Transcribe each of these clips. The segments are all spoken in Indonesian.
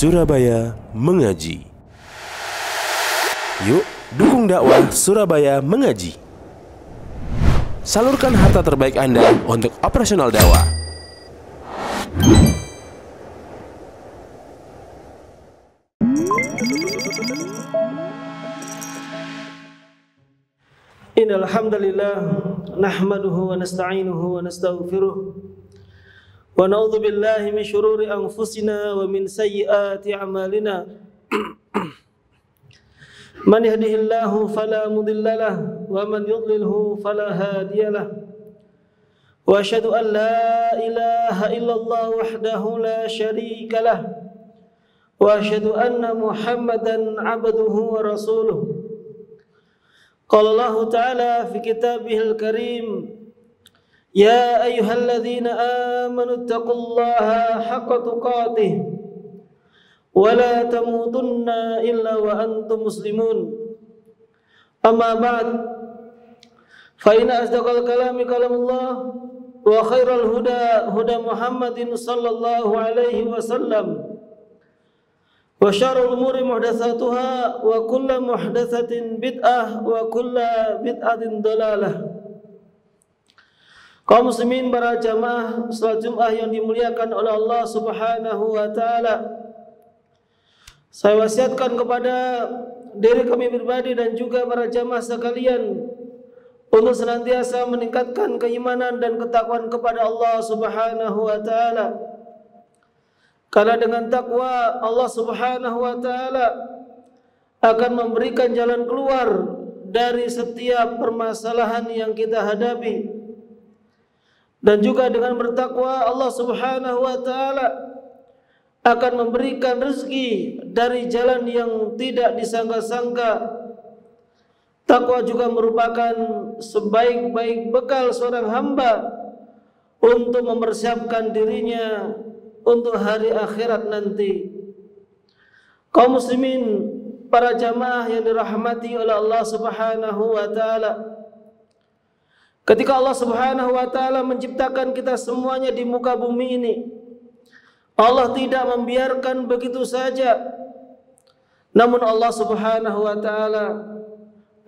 Surabaya Mengaji. Yuk, dukung dakwah Surabaya Mengaji. Salurkan harta terbaik Anda untuk operasional dakwah. Innal hamdalillah nahmaduhu wa nasta'inuhu wa nastaghfiruh wa na'udzu billahi min shururi anfusina wa min sayyiati a'malina. Man yahdihillahu fala mudilla lahu wa man yudlilhu fala hadiyalah. Wa asyhadu an la ilaha illallah wahdahu la syarika lah. Wa asyhadu anna Muhammadan 'abduhu wa rasuluh. Qala Allah Ta'ala fi kitabihil karim, ya ayyuhalladzina amanu taqullaha haqqa tuqatih wa la tamutunna illa wa antum muslimun. Amma ba'd, fa inna asdaqal kalami kalamullah wa khairal huda huda Muhammadin sallallahu alaihi wasallam wa syarrul umuri muhdatsatuha wa kullu muhdatsatin bid'ah wa kullu bid'atin dhalalah. Kaum muslimin, para jamaah salat Jumat yang dimuliakan oleh Allah Subhanahu wa taala, saya wasiatkan kepada diri kami pribadi dan juga para jamaah sekalian untuk senantiasa meningkatkan keimanan dan ketakwaan kepada Allah Subhanahu wa taala. Karena dengan takwa Allah Subhanahu wa taala akan memberikan jalan keluar dari setiap permasalahan yang kita hadapi. Dan juga dengan bertakwa Allah Subhanahu wa taala akan memberikan rezeki dari jalan yang tidak disangka-sangka. Takwa juga merupakan sebaik-baik bekal seorang hamba untuk mempersiapkan dirinya untuk hari akhirat nanti. Kaum muslimin, para jamaah yang dirahmati oleh Allah Subhanahu wa taala, ketika Allah Subhanahu wa taala menciptakan kita semuanya di muka bumi ini, Allah tidak membiarkan begitu saja. Namun Allah Subhanahu wa taala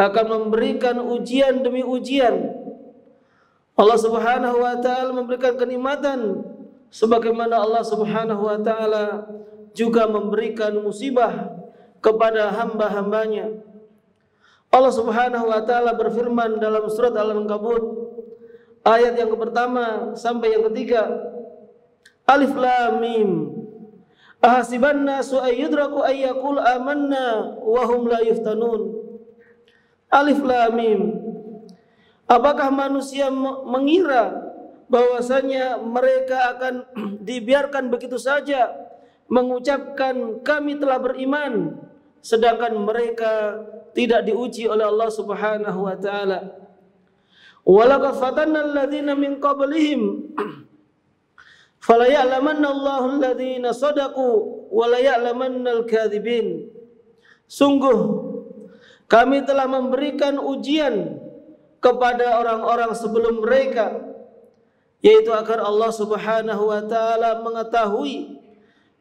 akan memberikan ujian demi ujian. Allah Subhanahu wa taala memberikan kenikmatan, sebagaimana Allah Subhanahu wa taala juga memberikan musibah kepada hamba-hambanya. Allah Subhanahu wa taala berfirman dalam surat Al-Ankabut ayat yang pertama sampai yang ketiga, Alif Lam Mim. Ahasiban nasu ayyudraku ayyaqul amanna wa hum la yuftanun. Alif Lam Mim. Apakah manusia mengira bahwasanya mereka akan dibiarkan begitu saja mengucapkan kami telah beriman, sedangkan mereka tidak diuji oleh Allah Subhanahu wa taala. Walaqad fatanna alladziina min qablihim fala ya'lamanna Allahu alladziina shadaqu wa la ya'lamanna al-kadzibin. Sungguh kami telah memberikan ujian kepada orang-orang sebelum mereka, yaitu agar Allah Subhanahu wa taala mengetahui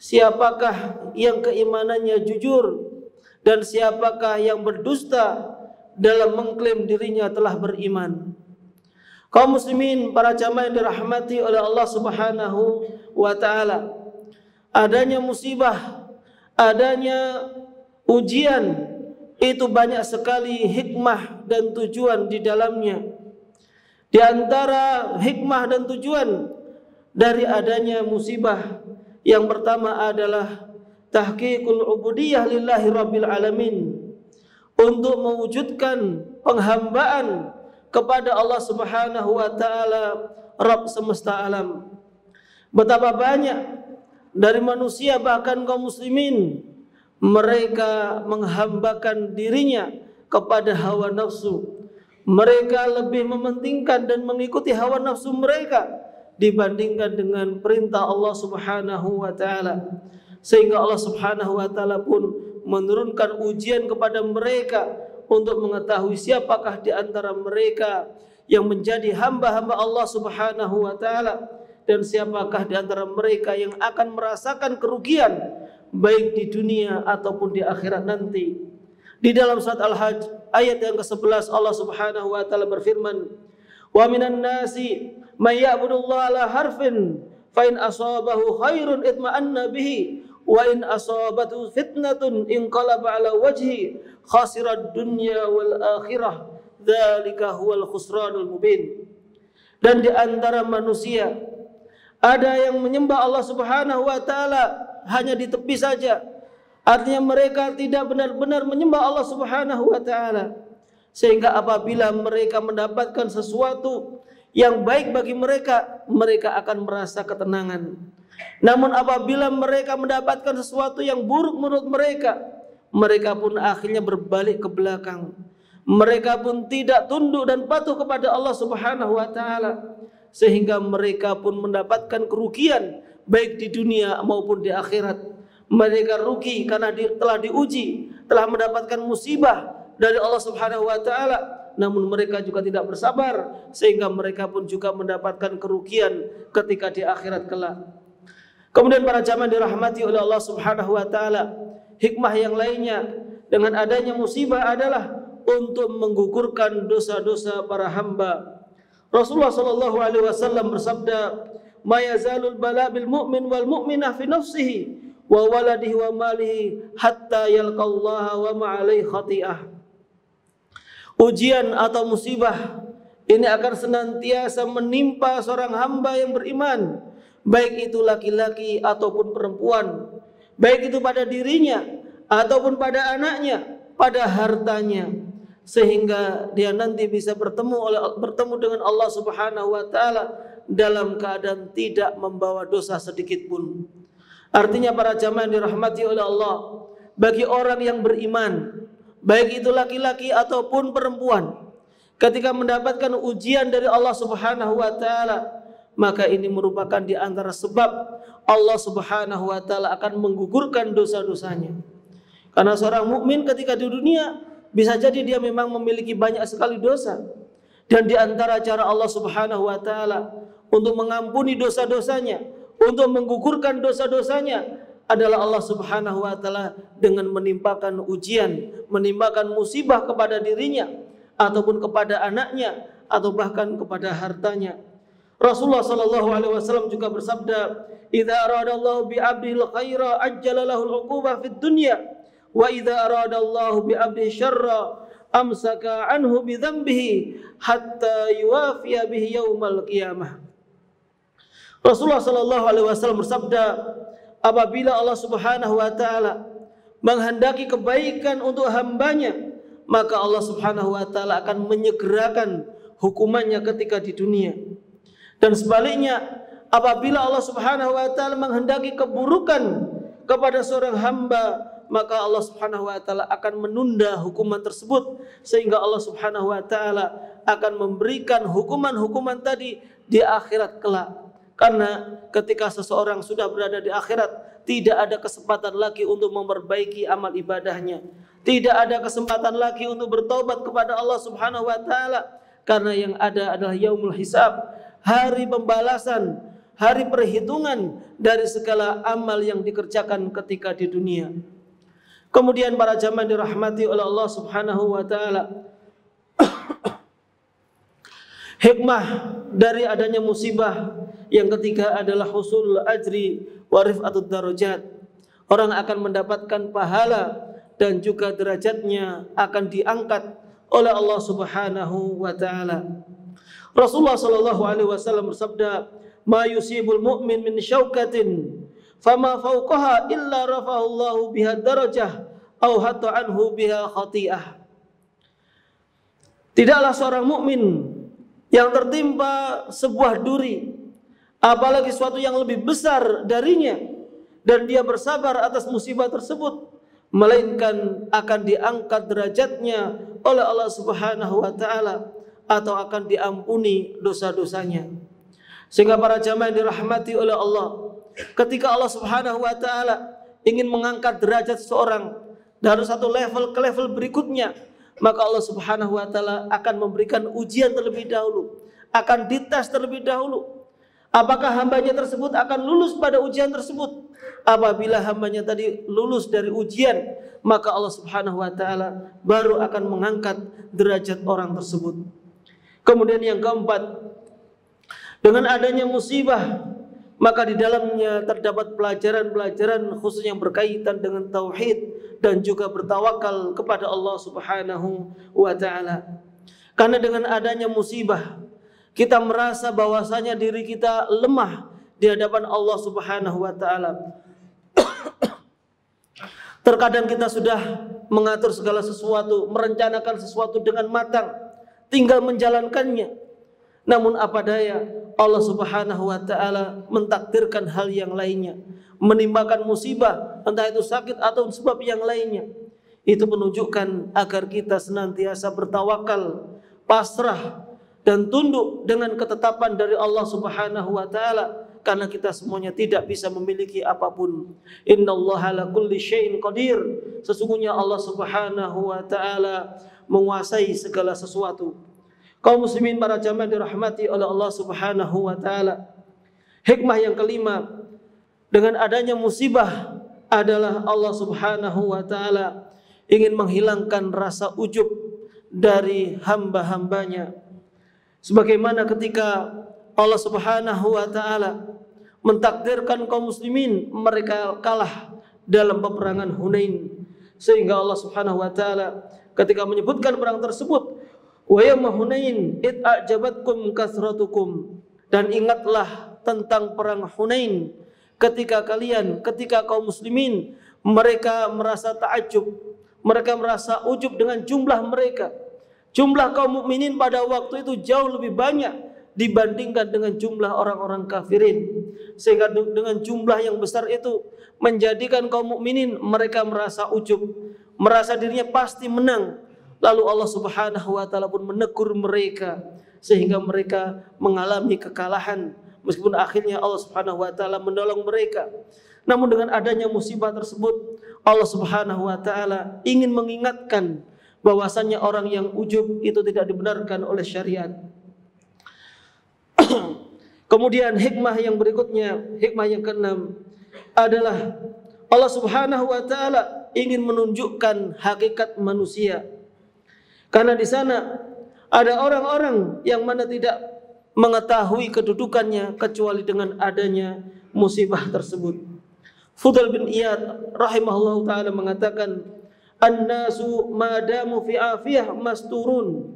siapakah yang keimanannya jujur dan siapakah yang berdusta dalam mengklaim dirinya telah beriman. Kaum muslimin, para jamaah yang dirahmati oleh Allah Subhanahu wa taala, adanya musibah, adanya ujian, itu banyak sekali hikmah dan tujuan di dalamnya. Di antara hikmah dan tujuan dari adanya musibah, yang pertama adalah tahqiqul ubudiyah lillahi rabbil alamin, untuk mewujudkan penghambaan kepada Allah Subhanahu wa taala, Rabb semesta alam. Betapa banyak dari manusia, bahkan kaum muslimin, mereka menghambakan dirinya kepada hawa nafsu. Mereka lebih mementingkan dan mengikuti hawa nafsu mereka dibandingkan dengan perintah Allah Subhanahu wa taala. Sehingga Allah Subhanahu wa taala pun menurunkan ujian kepada mereka untuk mengetahui siapakah di antara mereka yang menjadi hamba-hamba Allah Subhanahu wa taala dan siapakah di antara mereka yang akan merasakan kerugian baik di dunia ataupun di akhirat nanti. Di dalam surat Al-Hajj ayat yang ke-11 Allah Subhanahu wa taala berfirman, "Wa minan nasi may ya'budullaha ala harfin fa in asabahu khairun itma'anna bihi wa in asabatu fitnatun inqalaba ala wajhi khasirad dunya wal akhirah dzalika huwal khusranul mubin." Dan di antara manusia ada yang menyembah Allah Subhanahu wa taala hanya di tepi saja. Artinya mereka tidak benar-benar menyembah Allah Subhanahu wa taala. Sehingga apabila mereka mendapatkan sesuatu yang baik bagi mereka, mereka akan merasa ketenangan. Namun apabila mereka mendapatkan sesuatu yang buruk menurut mereka, mereka pun akhirnya berbalik ke belakang. Mereka pun tidak tunduk dan patuh kepada Allah Subhanahu wa taala, sehingga mereka pun mendapatkan kerugian baik di dunia maupun di akhirat. Mereka rugi karena telah diuji, telah mendapatkan musibah dari Allah Subhanahu wa taala, namun mereka juga tidak bersabar sehingga mereka pun juga mendapatkan kerugian ketika di akhirat kelak. Kemudian para jamaah dirahmati oleh Allah Subhanahu wa taala, hikmah yang lainnya dengan adanya musibah adalah untuk menggugurkan dosa-dosa para hamba. Rasulullah sallallahu alaihi wasallam bersabda, "Ma yazalul bala bil mu'min wal mu'minah fi nafsihi wa waladihi wa malihi hatta yalqallaha wa ma alaihi khati'ah." Ujian atau musibah ini akan senantiasa menimpa seorang hamba yang beriman, baik itu laki-laki ataupun perempuan, baik itu pada dirinya ataupun pada anaknya, pada hartanya, sehingga dia nanti bisa bertemu dengan Allah Subhanahu wa taala dalam keadaan tidak membawa dosa sedikit pun. Artinya para jamaah yang dirahmati oleh Allah, bagi orang yang beriman, baik itu laki-laki ataupun perempuan, ketika mendapatkan ujian dari Allah Subhanahu wa taala, maka ini merupakan di antara sebab Allah Subhanahu wa taala akan menggugurkan dosa-dosanya. Karena seorang mukmin ketika di dunia bisa jadi dia memang memiliki banyak sekali dosa, dan di antara cara Allah Subhanahu wa taala untuk mengampuni dosa-dosanya, untuk menggugurkan dosa-dosanya adalah Allah Subhanahu wa taala dengan menimpakan ujian, menimpakan musibah kepada dirinya ataupun kepada anaknya atau bahkan kepada hartanya. Rasulullah sallallahu alaihi wasallam juga bersabda, "Idza aradallahu bi 'abdil khaira ajjala lahul 'uqubah fid dunya wa idza aradallahu bi 'abdi syarra amsaka anhu bi dzambihi hatta yuwafiya bihi yaumal qiyamah." Rasulullah sallallahu alaihi wasallam bersabda, apabila Allah Subhanahu wa taala menghendaki kebaikan untuk hambanya, maka Allah Subhanahu wa taala akan menyegerakan hukumannya ketika di dunia. Dan sebaliknya, apabila Allah Subhanahu wa taala menghendaki keburukan kepada seorang hamba, maka Allah Subhanahu wa taala akan menunda hukuman tersebut, sehingga Allah Subhanahu wa taala akan memberikan hukuman-hukuman tadi di akhirat kelak. Karena ketika seseorang sudah berada di akhirat, tidak ada kesempatan lagi untuk memperbaiki amal ibadahnya. Tidak ada kesempatan lagi untuk bertobat kepada Allah Subhanahu wa taala, karena yang ada adalah yaumul hisab, hari pembalasan, hari perhitungan dari segala amal yang dikerjakan ketika di dunia. Kemudian para jamaah dirahmati oleh Allah Subhanahu wa taala, hikmah dari adanya musibah yang ketiga adalah husul ajri wa rif'atud darajat. Orang akan mendapatkan pahala dan juga derajatnya akan diangkat oleh Allah Subhanahu wa taala. Rasulullah sallallahu alaihi wasallam bersabda, "Ma yusibul mu'min min syaukatin fama fawqaha illa rafa'ahu Allahu biha darajah aw hatta anhu biha khati'ah." Tidaklah seorang mukmin yang tertimpa sebuah duri, apalagi sesuatu yang lebih besar darinya, dan dia bersabar atas musibah tersebut, melainkan akan diangkat derajatnya oleh Allah Subhanahu wa taala atau akan diampuni dosa-dosanya. Sehingga para jamaah yang dirahmati oleh Allah, ketika Allah Subhanahu wa taala ingin mengangkat derajat seseorang dari satu level ke level berikutnya, maka Allah Subhanahu wa taala akan memberikan ujian terlebih dahulu, akan dites terlebih dahulu. Apakah hambanya tersebut akan lulus pada ujian tersebut? Apabila hambanya tadi lulus dari ujian, maka Allah Subhanahu wa taala baru akan mengangkat derajat orang tersebut. Kemudian yang keempat, dengan adanya musibah, maka di dalamnya terdapat pelajaran-pelajaran khusus yang berkaitan dengan tauhid dan juga bertawakal kepada Allah Subhanahu wa taala. Karena dengan adanya musibah, kita merasa bahwasanya diri kita lemah di hadapan Allah Subhanahu wa taala. Terkadang kita sudah mengatur segala sesuatu, merencanakan sesuatu dengan matang, tinggal menjalankannya. Namun apa daya, Allah Subhanahu wa taala mentakdirkan hal yang lainnya, menimpakan musibah, entah itu sakit atau sebab yang lainnya. Itu menunjukkan agar kita senantiasa bertawakal, pasrah dan tunduk dengan ketetapan dari Allah Subhanahu wa taala, karena kita semuanya tidak bisa memiliki apapun. Innallaha ala kulli syai'in qadir. Sesungguhnya Allah Subhanahu wa taala menguasai segala sesuatu. Kaum muslimin para jamaah dirahmati oleh Allah Subhanahu wa taala. Hikmah yang kelima, dengan adanya musibah adalah Allah Subhanahu wa taala ingin menghilangkan rasa ujub dari hamba-hambanya. Sebagaimana ketika Allah Subhanahu wa taala mentakdirkan kaum muslimin mereka kalah dalam peperangan Hunain, sehingga Allah Subhanahu wa taala ketika menyebutkan perang tersebut, wa yawma Hunain id a'jabatkum kasratukum, dan ingatlah tentang perang Hunain ketika kaum muslimin mereka merasa ta'ajub, mereka merasa ujub dengan jumlah mereka. Jumlah kaum mukminin pada waktu itu jauh lebih banyak dibandingkan dengan jumlah orang-orang kafirin, sehingga dengan jumlah yang besar itu menjadikan kaum mukminin mereka merasa ujub, merasa dirinya pasti menang. Lalu Allah Subhanahu wa taala pun menegur mereka sehingga mereka mengalami kekalahan, meskipun akhirnya Allah Subhanahu wa taala menolong mereka. Namun dengan adanya musibah tersebut, Allah Subhanahu wa taala ingin mengingatkan bahwasannya orang yang ujub itu tidak dibenarkan oleh syariat. Kemudian hikmah yang berikutnya, hikmah yang keenam adalah Allah Subhanahu wa taala ingin menunjukkan hakikat manusia. Karena di sana ada orang-orang yang mana tidak mengetahui kedudukannya kecuali dengan adanya musibah tersebut. Fudail bin Iyad rahimahullahu taala mengatakan, "An-nasu madamu fi afiyah masturun."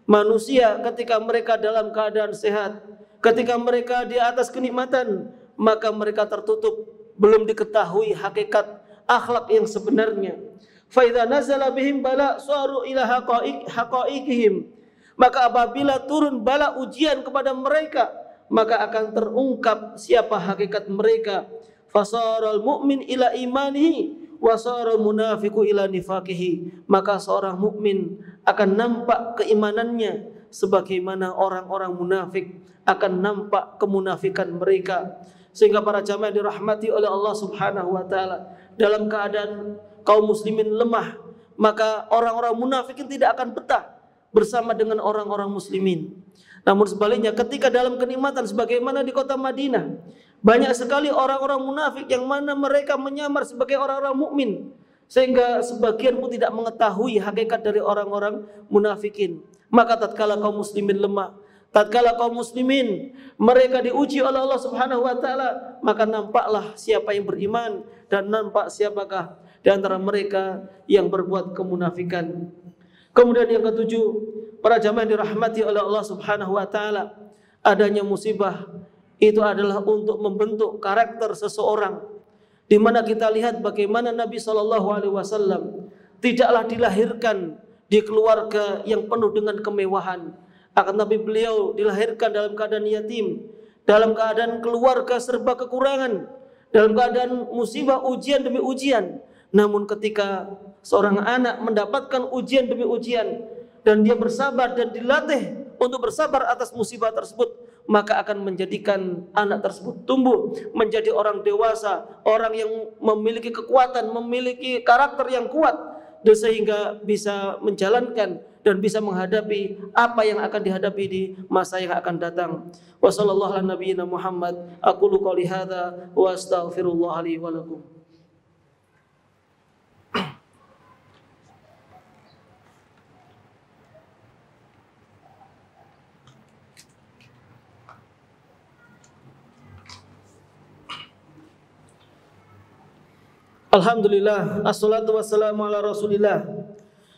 Manusia ketika mereka dalam keadaan sehat, ketika mereka di atas kenikmatan, maka mereka tertutup, belum diketahui hakikat akhlak yang sebenarnya. Fa idza nazala bihim bala saru ila haqaiqihim. Maka apabila turun bala ujian kepada mereka, maka akan terungkap siapa hakikat mereka. Fasaral mu'min ila imanihi wasara munafiqu ila nifaqihi. Maka seorang mukmin akan nampak keimanannya sebagaimana orang-orang munafik akan nampak kemunafikan mereka. Sehingga para jamaah dirahmati oleh Allah Subhanahu wa taala, dalam keadaan kaum muslimin lemah, maka orang-orang munafikin tidak akan betah bersama dengan orang-orang muslimin. Namun sebaliknya ketika dalam kenikmatan sebagaimana di kota Madinah, banyak sekali orang-orang munafik yang mana mereka menyamar sebagai orang-orang mukmin, sehingga sebagian pun tidak mengetahui hakikat dari orang-orang munafikin. Maka tatkala kaum muslimin lemah, tatkala kaum muslimin mereka diuji oleh Allah Subhanahu wa taala, maka nampaklah siapa yang beriman dan nampak siapakah di antara mereka yang berbuat kemunafikan. Kemudian yang ketujuh, para jamaah dirahmati oleh Allah Subhanahu wa taala, adanya musibah itu adalah untuk membentuk karakter seseorang, di mana kita lihat bagaimana Nabi SAW tidaklah dilahirkan di keluarga yang penuh dengan kemewahan. Akan tapi beliau dilahirkan dalam keadaan yatim, dalam keadaan keluarga serba kekurangan, dalam keadaan musibah ujian demi ujian. Namun ketika seorang anak mendapatkan ujian demi ujian dan dia bersabar dan dilatih untuk bersabar atas musibah tersebut, maka akan menjadikan anak tersebut tumbuh menjadi orang dewasa, orang yang memiliki kekuatan, memiliki karakter yang kuat, dan sehingga bisa menjalankan dan bisa menghadapi apa yang akan dihadapi di masa yang akan datang. Wa sallallahu ala nabiyyina Muhammad. Aqulu qouli hadza wa astaghfirullah li wa lakum. Alhamdulillah, assalatu wassalamu ala rasulillah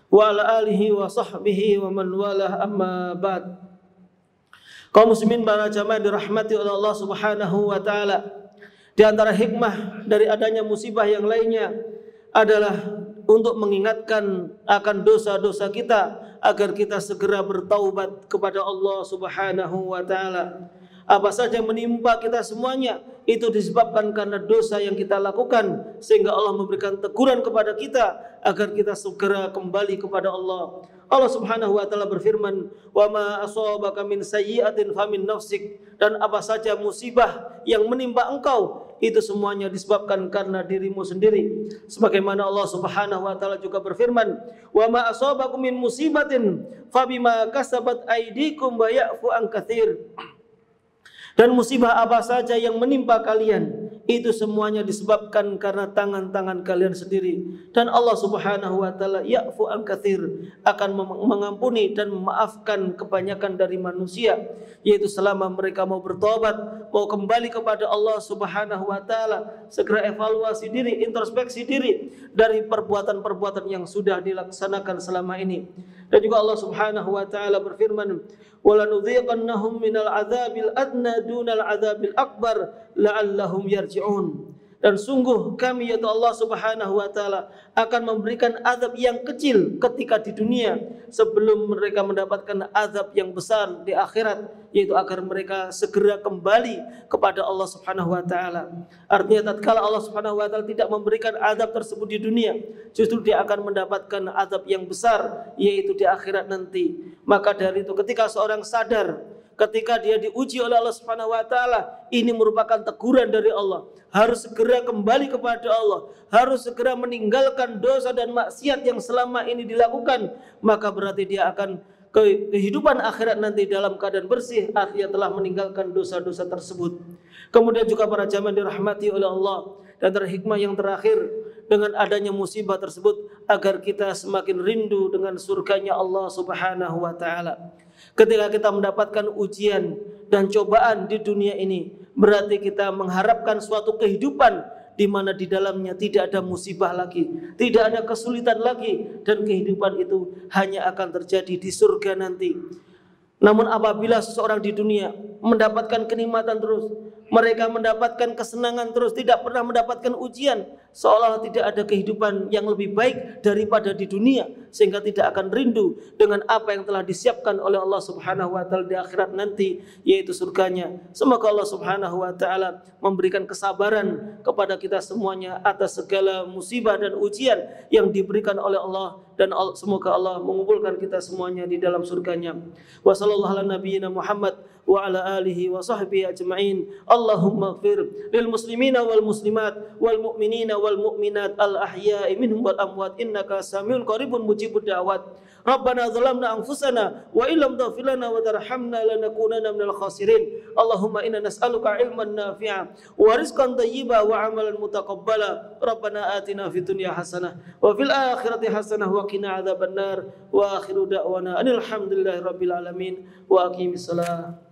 wa ala alihi wa sahbihi wa man walah, amma ba'd. Kaum muslimin para jamaah dirahmati oleh Allah Subhanahu wa taala, di antara hikmah dari adanya musibah yang lainnya adalah untuk mengingatkan akan dosa-dosa kita agar kita segera bertaubat kepada Allah Subhanahu wa taala. Apa saja yang menimpa kita semuanya itu disebabkan karena dosa yang kita lakukan, sehingga Allah memberikan teguran kepada kita agar kita segera kembali kepada Allah. Allah Subhanahu wa taala berfirman, "Wa ma asabaka min sayyi'atin famin nafsik." Dan apa saja musibah yang menimpa engkau itu semuanya disebabkan karena dirimu sendiri. Sebagaimana Allah Subhanahu wa taala juga berfirman, "Wa ma asabakum min musibatin fabima kasabat aydikum wa ya'fu an katsir." Dan musibah apa saja yang menimpa kalian itu semuanya disebabkan karena tangan-tangan kalian sendiri. Dan Allah Subhanahu wa taala ya'fu an katsir, akan mengampuni dan memaafkan kebanyakan dari manusia, yaitu selama mereka mau bertobat, mau kembali kepada Allah Subhanahu wa taala, segera evaluasi diri, introspeksi diri dari perbuatan-perbuatan yang sudah dilaksanakan selama ini. Dan juga Allah Subhanahu wa taala berfirman, "Walanudhiqannahum minal adzabil adna dunal adzabil akbar la'allahum yarji'un." Dan sungguh kami yaitu Allah Subhanahu wa taala akan memberikan azab yang kecil ketika di dunia sebelum mereka mendapatkan azab yang besar di akhirat, yaitu agar mereka segera kembali kepada Allah Subhanahu wa taala. Artinya tatkala Allah Subhanahu wa taala tidak memberikan azab tersebut di dunia, justru dia akan mendapatkan azab yang besar yaitu di akhirat nanti. Maka dari itu ketika seorang sadar, ketika dia diuji oleh Allah Subhanahu wa taala, ini merupakan teguran dari Allah. Harus segera kembali kepada Allah, harus segera meninggalkan dosa dan maksiat yang selama ini dilakukan, maka berarti dia akan kehidupan akhirat nanti dalam keadaan bersih, artinya telah meninggalkan dosa-dosa tersebut. Kemudian juga para jamaah dirahmati oleh Allah, dan terhikmah yang terakhir dengan adanya musibah tersebut agar kita semakin rindu dengan surganya Allah Subhanahu wa taala. Ketika kita mendapatkan ujian dan cobaan di dunia ini, berarti kita mengharapkan suatu kehidupan di mana di dalamnya tidak ada musibah lagi, tidak ada kesulitan lagi, dan kehidupan itu hanya akan terjadi di surga nanti. Namun apabila seseorang di dunia mendapatkan kenikmatan terus, mereka mendapatkan kesenangan terus, tidak pernah mendapatkan ujian, seolah tidak ada kehidupan yang lebih baik daripada di dunia, sehingga tidak akan rindu dengan apa yang telah disiapkan oleh Allah Subhanahu wa taala di akhirat nanti, yaitu surganya. Semoga Allah Subhanahu wa taala memberikan kesabaran kepada kita semuanya atas segala musibah dan ujian yang diberikan oleh Allah, dan semoga Allah mengumpulkan kita semuanya di dalam surganya. Wa sallallahu ala nabiyyina Muhammad wa ala alihi wa sahbihi ajma'in. Allahumma ighfir lil muslimina wal muslimat wal mu'minina wal mu'minat al ahya'i minhum wal amwat innaka samiul qaribun mujibud da'wat. Rabbana zalamna anfusana wa illam taghfir lana wa tarhamna lanakunanna minal khasirin. Allahumma inna nas'aluka ilman nafi'a wa rizqan thayyiba wa amalan mutaqabbala. Rabbana atina fid dunya hasanah wa fil akhirati hasanah wa qina adzabannar. Wa akhiru da'wana alhamdulillahi rabbil alamin wa aqimis salat.